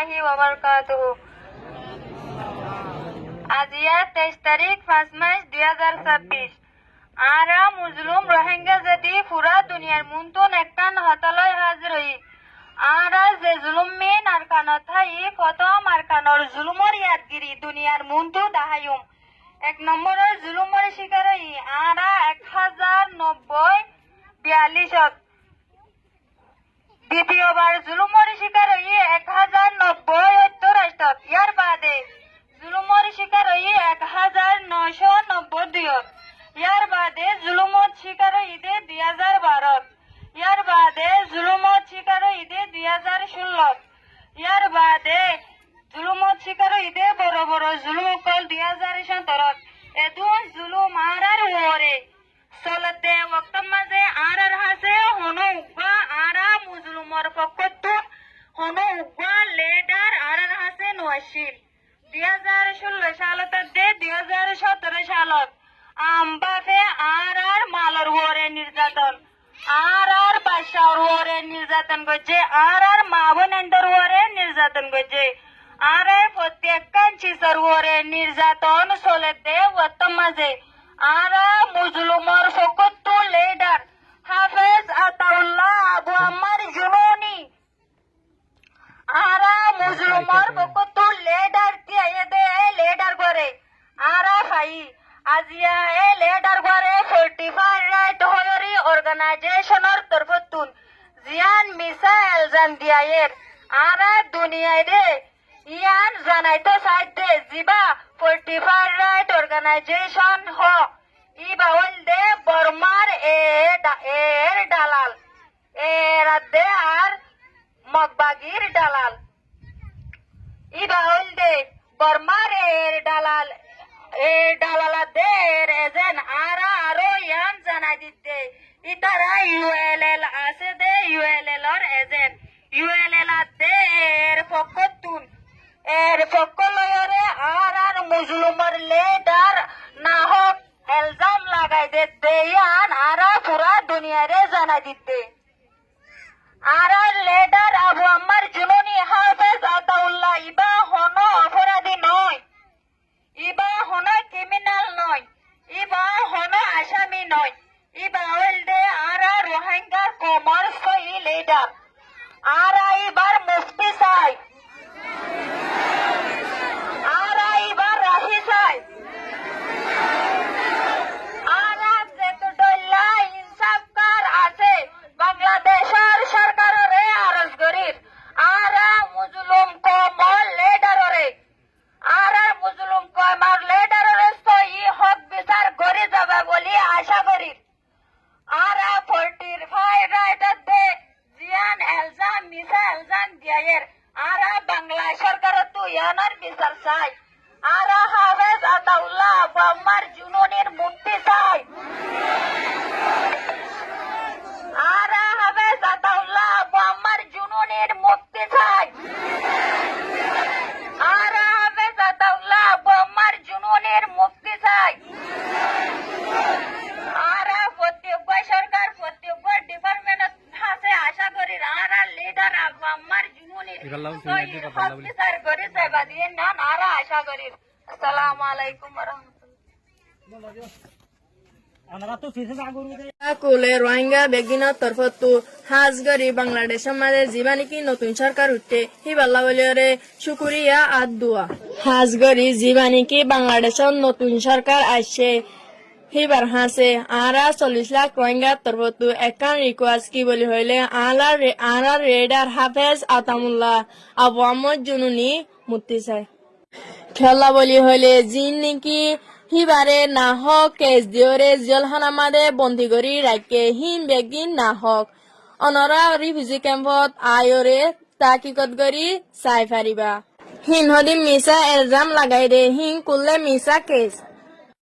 রহমতুল্লাহি ওয়া বারাকাতুহু। আজিয়া 23 তারিখ 5 মাস 2026। আরা মুজলুম রোহিঙ্গা জাতি পুরা দুনিয়ার মুন্তুন একখান হতালয় হাজির হই। আরা যে জুলুম মেন আর কানথাই প্রথম আর কানর জুলুমর ইয়াদগিরি দুনিয়ার মুন্তু দাহায়ুম। 1 নম্বরের জুলুমর শিকার হই আরা 1090-42। দ্বিতীয়বার জুলুমর শিকার হই 1090-78। ইয়ার বাদে জুলুমর শিকার হই 1992। ইয়ার বাদে জুলুমত শিকার হইতে 2012। ইয়ার বাদে জুলুমত শিকার হইতে 2016। ইয়ার বাদে জুলুমত শিকার হইতে বড় বড় জুলুম কল 2017। এদুন জুলুম আরার ওরে চলতে ওক্ত মাঝে আরার হাসে হনো উগ্বা আরা মুজলুমর পক্ষত হনো উগ্বা লেডার আরার হাসে নওয়াসিল। 2016 সালত 2017 সালত আমবাফে আর মালর ওরে নির্যাতন আর বাসার ওরে নির্যাতন করছে আর মা বোনেদের ওরে নির্যাতন করছে আর প্রত্যেক চিসর ওরে নির্যাতন চলেতে ওর মাঝে আর মুজলুমর ফকত লিডার হাফেজ আতাউল্লাহ আবু আম্মার জুনুনি আর মুজলুমর ফকত লিডার দিয়ে দে লিডার করে আর ফাই আজিয়া এ লিডার করে 45 রাইট হয়রি অর্গানাইজেশনের তরফতুন জিয়ান মিসা এলজাম দিয়ায়ের আর দুনিয়ায় রে ইয়ান জানাইতে চাইতে জিবা 45 রাইট অর্গানাইজেশন হ ইবা হইলদে বর্মার এর দালাল এরাদে আর মগবাগির দালাল ইবা হইলদে বর্মার এর দালাল ডালালাদের এজেন্ট আরো ইয়ান জানাই দিতে ইতারা ইউএলএল আছে দে ইউএলএল এর এজেন্ট ইউএলএল দে এর পক্ষতুন এর পক্ষ লয়রে আর মুজলুমর লিডার না হোক এলজাম লাগাই দে দেয়ান আর পুরা দুনিয়ারে জানাই দিতে আর লিডার আবু আম্মার জুনুনি হাফেজ আতাউল্লাহ ইবা হন অপরাধী নয়, ইবা হন ক্রিমিনাল নয়, ইবা হন আসামি নয়, ইবা হইলদে আরা রোহিঙ্গার কমার্স লিডার আর ইবার মুফতি চাই আর ইবার রাহি চাই আর যেতডল্লা ইনসাফকার আছে বাংলাদেশের সরকারের আরজ গরির আর মুজলুম কমল লিডারে আর মুজলুম কমার লিডারে সই হক বিচার করে যাবে বলি আশা করি আর 45 রাইটার দে জিয়ান এলজাম মিসা এলজাম দিয়ায়ের আর বাংলা সরকার তো ইয়ানার বিচার চাই আর হাফেজ আতাউল্লাহ আবু আম্মার জুনুনির মুক্তি চাই আর হাফেজ আতাউল্লাহ আবু আম্মার জুনুনির মুক্তি চাই আর হাফেজ আতাউল্লাহ আবু আম্মার জুনুনির মুক্তি চাই আর প্রত্যেক সরকার প্রত্যেক ডিপার্টমেন্ট আছে আশা করি আর লিডার আবু আম্মার জুনুনির বিচার করে চাইবা দিয়ে না আর আশা করি। আসসালামু আলাইকুম ওয়া রাহমাতুল্লাহ। কুলে রোহিঙ্গা বেগিনের তরফতো হাজগরি বাংলাদেশের মাঝে জীবানিকি নতুন সরকার উঠতে হিবাল্লা বলিয়রে শুকুরিয়া আর দোয়া হাজগরি জীবানিকি বাংলাদেশের নতুন সরকার আসছে হিবার হাসে আরা 40 লাখ রোহিঙ্গার তরফতো একান রিকোয়েস্ট কি বলি হইলে আলার রেডার হাফেজ আতাউল্লাহ আবু আম্মার জুনুনি মুক্তি চায় খেলা বলি হইলে জিন নাকি হিবারে না হক কেস দিওরে জেলখানা মাদে বন্দী করি রাখে হিন বেগিন না হক অনরা রিফিউজি ক্যাম্পত আয়রে তাকিকত করি চাই ফারিবা হিন হদি মিসা এলজাম লাগাই দে হিন কুললে মিসা কেস